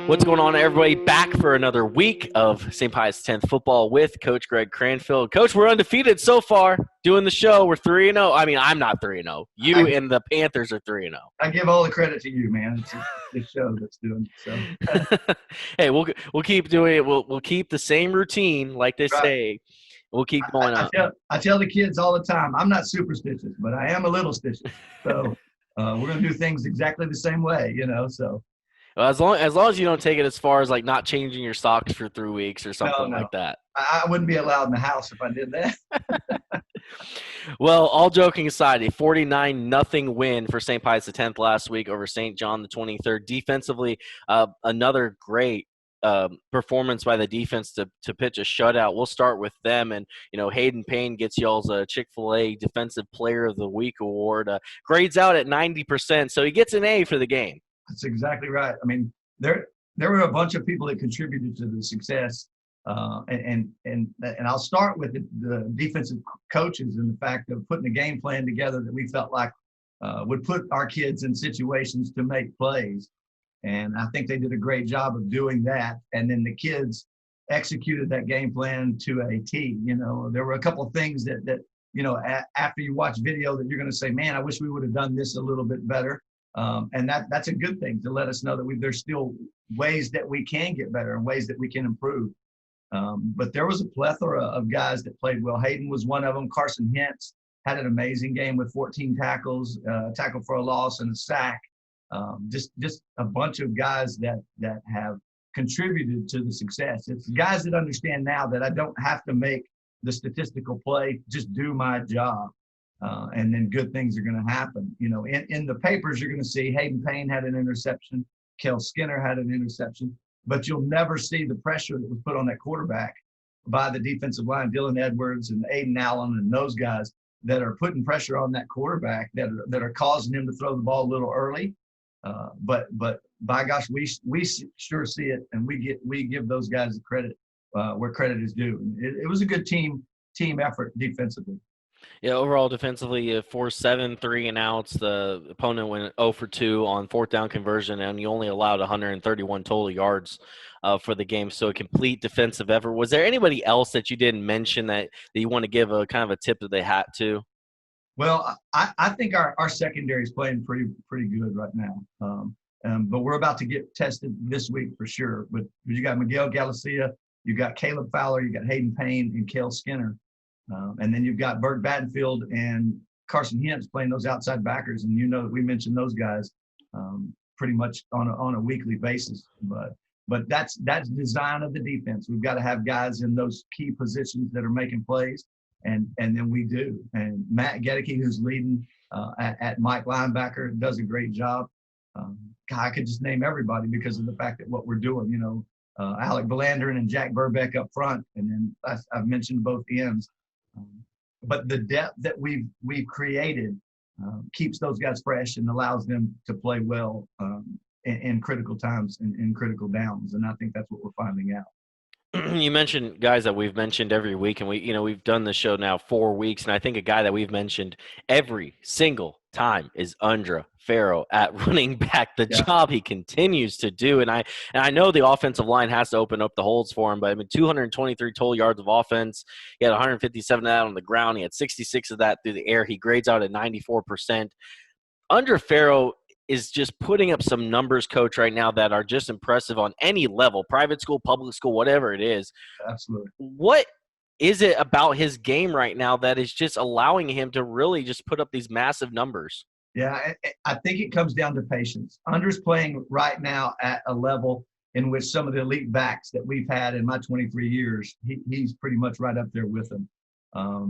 What's going on, everybody? Back for another week of St. Pius X football with Coach Greg Cranfill. Coach, we're undefeated so far doing the show. We're 3-0. I mean, I'm not 3-0. You and the Panthers are 3-0. I give all the credit to you, man. It's the show that's doing it. So. Hey, we'll keep doing it. We'll keep the same routine, like they say. We'll keep going up. I tell the kids all the time, I'm not superstitious, but I am a little stitious. So we're going to do things exactly the same way, so. Well, as long as you don't take it as far as like not changing your socks for 3 weeks or something like that. I wouldn't be allowed in the house if I did that. Well, all joking aside, a 49-0 win for St. Pius X last week over St. John the 23rd. Defensively, another great performance by the defense to pitch a shutout. We'll start with them, and Hayden Payne gets y'all's Chick-fil-A Defensive Player of the Week award. Grades out at 90%, so he gets an A for the game. That's exactly right. I mean, there were a bunch of people that contributed to the success, and I'll start with the defensive coaches and the fact of putting a game plan together that we felt like would put our kids in situations to make plays, and I think they did a great job of doing that. And then the kids executed that game plan to a T. There were a couple of things that after you watch video that you're going to say, man, I wish we would have done this a little bit better. And that's a good thing to let us know that there's still ways that we can get better and ways that we can improve. But there was a plethora of guys that played well. Hayden was one of them. Carson Hintz had an amazing game with 14 tackles, tackle for a loss and a sack. Just a bunch of guys that have contributed to the success. It's guys that understand now that I don't have to make the statistical play, just do my job. And then good things are going to happen. In the papers, you're going to see Hayden Payne had an interception. Kel Skinner had an interception. But you'll never see the pressure that was put on that quarterback by the defensive line, Dylan Edwards and Aiden Allen and those guys that are putting pressure on that quarterback that are causing him to throw the ball a little early. But by gosh, we sure see it, and we give those guys the credit where credit is due. It was a good team effort defensively. Yeah, overall defensively, 4-7, 3 and outs. The opponent went 0 for 2 on fourth down conversion, and you only allowed 131 total yards for the game. So a complete defensive effort. Was there anybody else that you didn't mention that you want to give a kind of a tip of the hat to? Well, I think our secondary is playing pretty good right now. But we're about to get tested this week for sure. But you got Miguel Galicia, you got Caleb Fowler, you got Hayden Payne, and Kel Skinner. And then you've got Bert Battenfield and Carson Hintz playing those outside backers, and that we mentioned those guys pretty much on a weekly basis. But that's design of the defense. We've got to have guys in those key positions that are making plays, and then we do. And Matt Gedeke, who's leading at Mike linebacker, does a great job. I could just name everybody because of the fact that what we're doing. Alec Belandrin and Jack Burbeck up front, and then I've mentioned both ends. But the depth that we've created keeps those guys fresh and allows them to play well in critical times and in critical downs. And I think that's what we're finding out. You mentioned guys that we've mentioned every week, and we've done this show now 4 weeks, and I think a guy that we've mentioned every single time is Undra Farrow at running back. The job he continues to do, and I know the offensive line has to open up the holes for him, but 223 total yards of offense. He had 157 of that on the ground. He had 66 of that through the air. He grades out at 94%. Undra Farrow is just putting up some numbers, Coach, right now that are just impressive on any level, private school, public school, whatever it is. Absolutely. What is it about his game right now that is just allowing him to really just put up these massive numbers? Yeah, I think it comes down to patience. Undra's playing right now at a level in which some of the elite backs that we've had in my 23 years, he's pretty much right up there with them.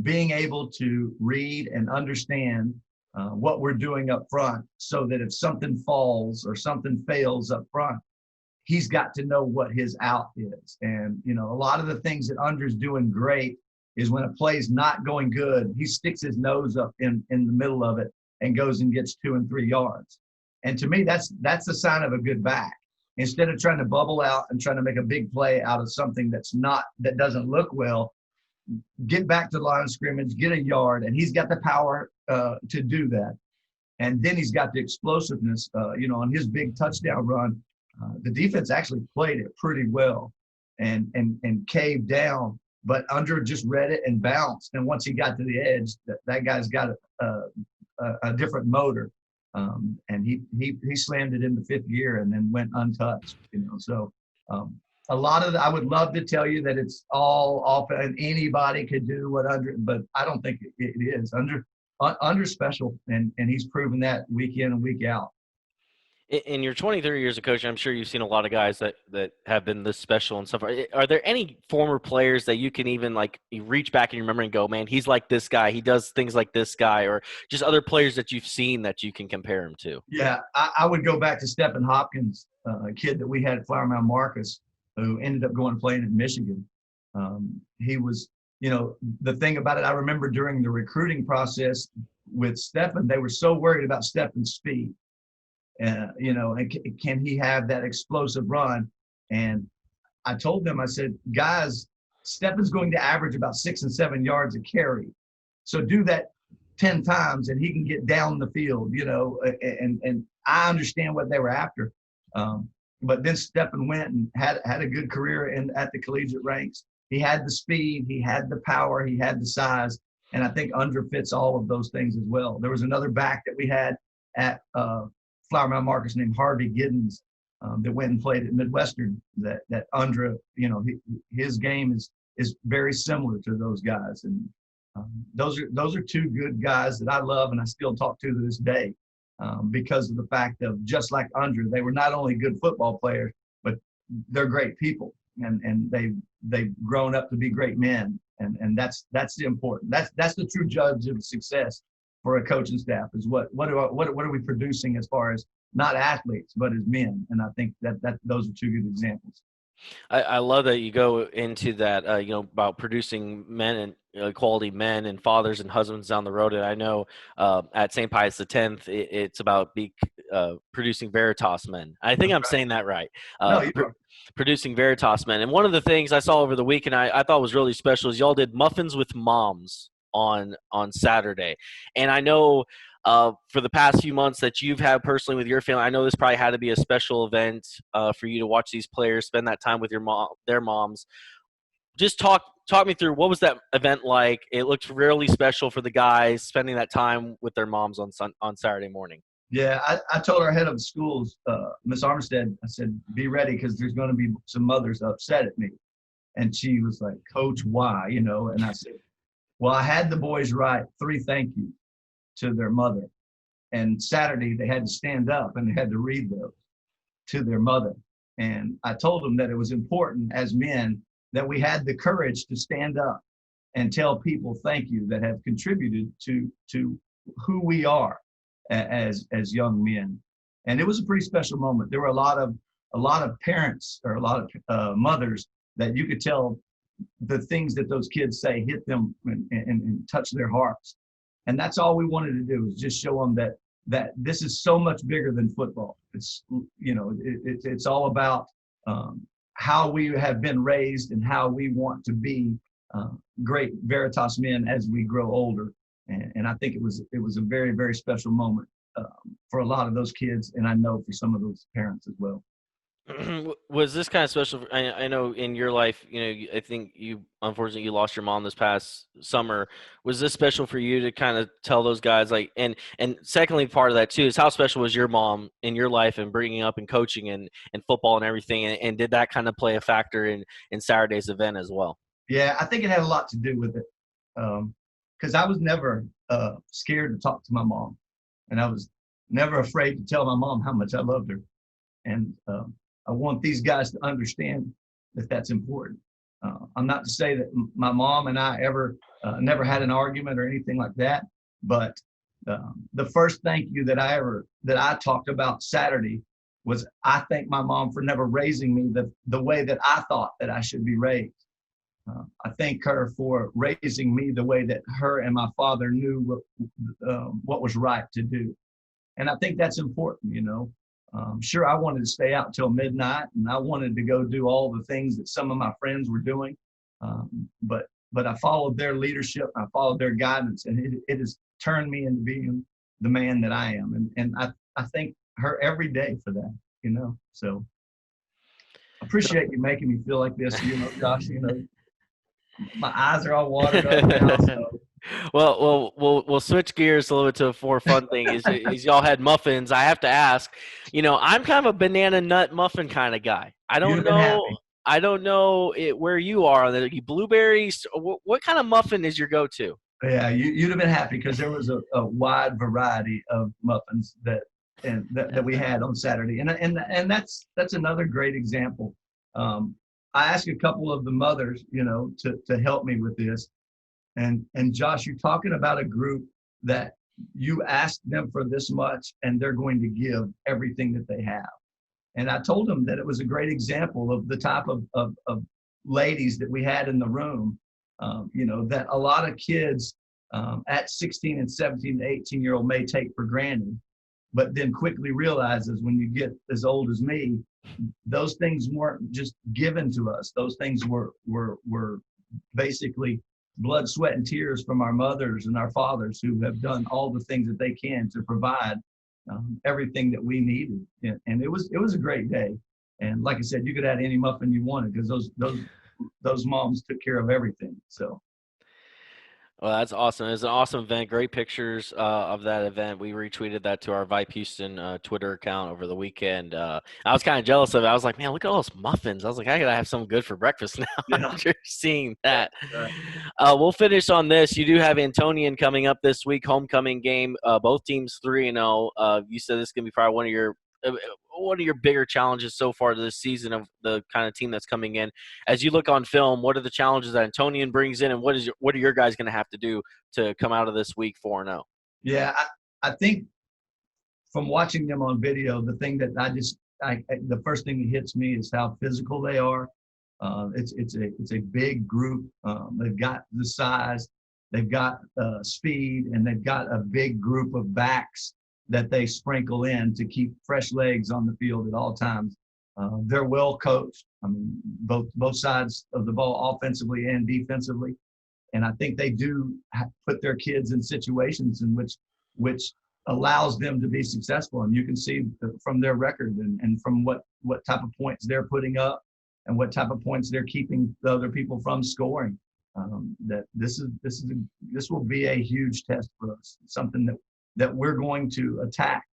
Being able to read and understand what we're doing up front so that if something falls or something fails up front, he's got to know what his out is. And, a lot of the things that Undra's doing great is when a play's not going good, he sticks his nose up in the middle of it and goes and gets 2 and 3 yards. And to me, that's a sign of a good back. Instead of trying to bubble out and trying to make a big play out of something that doesn't look well, get back to the line of scrimmage, get a yard, and he's got the power to do that. And then he's got the explosiveness, on his big touchdown run. The defense actually played it pretty well and caved down, but Under just read it and bounced. And once he got to the edge, that guy's got a different motor. And he slammed it in the fifth gear and then went untouched, So a lot of I would love to tell you that it's all off and anybody could do what Under, but I don't think it is. Under special, and he's proven that week in and week out. In your 23 years of coaching, I'm sure you've seen a lot of guys that have been this special and stuff. Are there any former players that you can even you reach back and remember and go, man, he's like this guy, he does things like this guy, or just other players that you've seen that you can compare him to? Yeah, I would go back to Stephen Hopkins, a kid that we had at Flower Mound Marcus, who ended up going and playing in Michigan. He was, the thing about it, I remember during the recruiting process with Stephen, they were so worried about Stephen's speed. And can he have that explosive run? And I told them, I said, guys, Stephen's going to average about 6 and 7 yards a carry. So do that 10 times and he can get down the field, and I understand what they were after. But then Stephen went and had a good career at the collegiate ranks. He had the speed, he had the power, he had the size. And I think Under fits all of those things as well. There was another back that we had at Flower Mound Marcus named Harvey Giddens that went and played at Midwestern. That Under, his game is very similar to those guys, and those are two good guys that I love and I still talk to this day because of the fact of, just like Under, they were not only good football players, but they're great people, and they've grown up to be great men, and that's the important. That's the true judge of success for a coaching staff, is what are we producing as far as not athletes, but as men. And I think that those are two good examples. I love that you go into that, about producing men and quality men and fathers and husbands down the road. And I know at St. Pius X, it's about producing Veritas men. I think I'm saying that right. No, producing Veritas men. And one of the things I saw over the weekend I thought was really special is y'all did Muffins with Moms on Saturday. And I know for the past few months that you've had personally with your family, I know this probably had to be a special event for you to watch these players spend that time with their moms. Just talk me through, what was that event like? It looked really special for the guys spending that time with their moms on Saturday morning. Yeah, I told our head of schools, Miss Armstead, I said, be ready because there's going to be some mothers upset at me. And she was like, Coach, why? And I said, well, I had the boys write 3 thank yous to their mother. And Saturday they had to stand up and they had to read those to their mother. And I told them that it was important as men that we had the courage to stand up and tell people thank you that have contributed to who we are as young men. And it was a pretty special moment. There were a lot of parents, or a lot of mothers, that you could tell the things that those kids say hit them and touch their hearts. And that's all we wanted to do, is just show them that this is so much bigger than football. It's, it's all about how we have been raised and how we want to be great Veritas men as we grow older. And I think it was a very, very special moment for a lot of those kids, and I know for some of those parents as well. Was this kind of special? I know in your life, I think you unfortunately lost your mom this past summer. Was this special for you to kind of tell those guys, and secondly, part of that too is how special was your mom in your life and bringing up and coaching and football and everything, and did that kind of play a factor in Saturday's event as well? Yeah, I think it had a lot to do with it, because I was never scared to talk to my mom, and I was never afraid to tell my mom how much I loved her, and I want these guys to understand that that's important. I'm not to say that my mom and I ever never had an argument or anything like that, but the first thank you that I talked about Saturday was, I thank my mom for never raising me the way that I thought that I should be raised. I thank her for raising me the way that her and my father knew what was right to do. And I think that's important, Sure, I wanted to stay out till midnight, and I wanted to go do all the things that some of my friends were doing. But I followed their leadership, I followed their guidance, and it has turned me into being the man that I am. And I thank her every day for that, So appreciate you making me feel like this. Josh, my eyes are all watered up now. So. Well, we'll switch gears a little bit to a more fun thing. Is y'all had muffins? I have to ask. I'm kind of a banana nut muffin kind of guy. I You'd don't have been know. happy. I don't know where you are on that. Blueberries. What kind of muffin is your go-to? Yeah, you'd have been happy because there was a wide variety of muffins that we had on Saturday, and that's another great example. I asked a couple of the mothers, to help me with this, and Josh, you're talking about a group that you ask them for this much, and they're going to give everything that they have. And I told them that it was a great example of the type of ladies that we had in the room. That a lot of kids at 16 and 17 and 18-year-old may take for granted, but then quickly realizes when you get as old as me, those things weren't just given to us. Those things were basically blood, sweat, and tears from our mothers and our fathers who have done all the things that they can to provide everything that we needed. And it was a great day. And like I said, you could add any muffin you wanted because those moms took care of everything. So. Well, that's awesome. It was an awesome event. Great pictures of that event. We retweeted that to our VYPE Houston Twitter account over the weekend. I was kind of jealous of it. I was like, man, look at all those muffins. I was like, I gotta have something good for breakfast now after seeing that. Right. We'll finish on this. You do have Antonian coming up this week, homecoming game. Both teams 3-0. You said this is gonna be probably one of your bigger challenges so far this season of the kind of team that's coming in. As you look on film, what are the challenges that Antonian brings in, and what are your guys going to have to do to come out of this week 4-0? Yeah, I think from watching them on video, the thing that the first thing that hits me is how physical they are. It's a big group. They've got the size, they've got speed, and they've got a big group of backs that they sprinkle in to keep fresh legs on the field at all times. They're well coached. I mean, both sides of the ball, offensively and defensively. And I think they do put their kids in situations in which allows them to be successful. And you can see from their record and from what type of points they're putting up and what type of points they're keeping the other people from scoring. That this will be a huge test for us. Something that we're going to attack.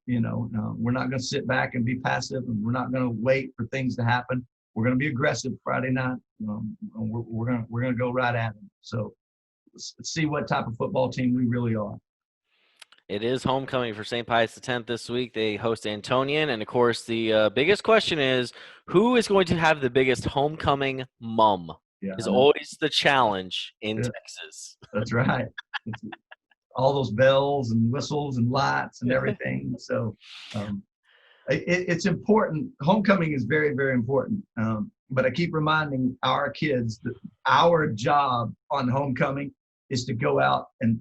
We're not going to sit back and be passive, and we're not going to wait for things to happen. We're going to be aggressive Friday night. We're going to go right at them. So let's see what type of football team we really are. It is homecoming for St. Pius X this week. They host Antonian, and of course, the biggest question is who is going to have the biggest homecoming mum? Yeah, is always the challenge in Texas. That's right. All those bells and whistles and lights and everything. So it's important. Homecoming is very, very important. But I keep reminding our kids that our job on homecoming is to go out and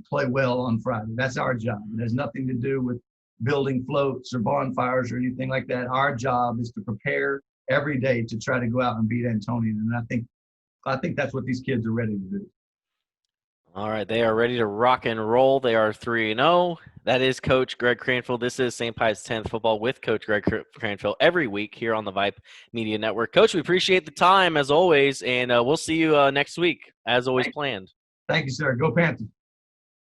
play well on Friday. That's our job. It has nothing to do with building floats or bonfires or anything like that. Our job is to prepare every day to try to go out and beat Antonian. And I think that's what these kids are ready to do. All right, they are ready to rock and roll. They are 3-0. That is Coach Greg Cranfill. This is St. Pius X football with Coach Greg Cranfill every week here on the VYPE Media Network. Coach, we appreciate the time as always, and we'll see you next week as always planned. Thank you, sir. Go Panthers.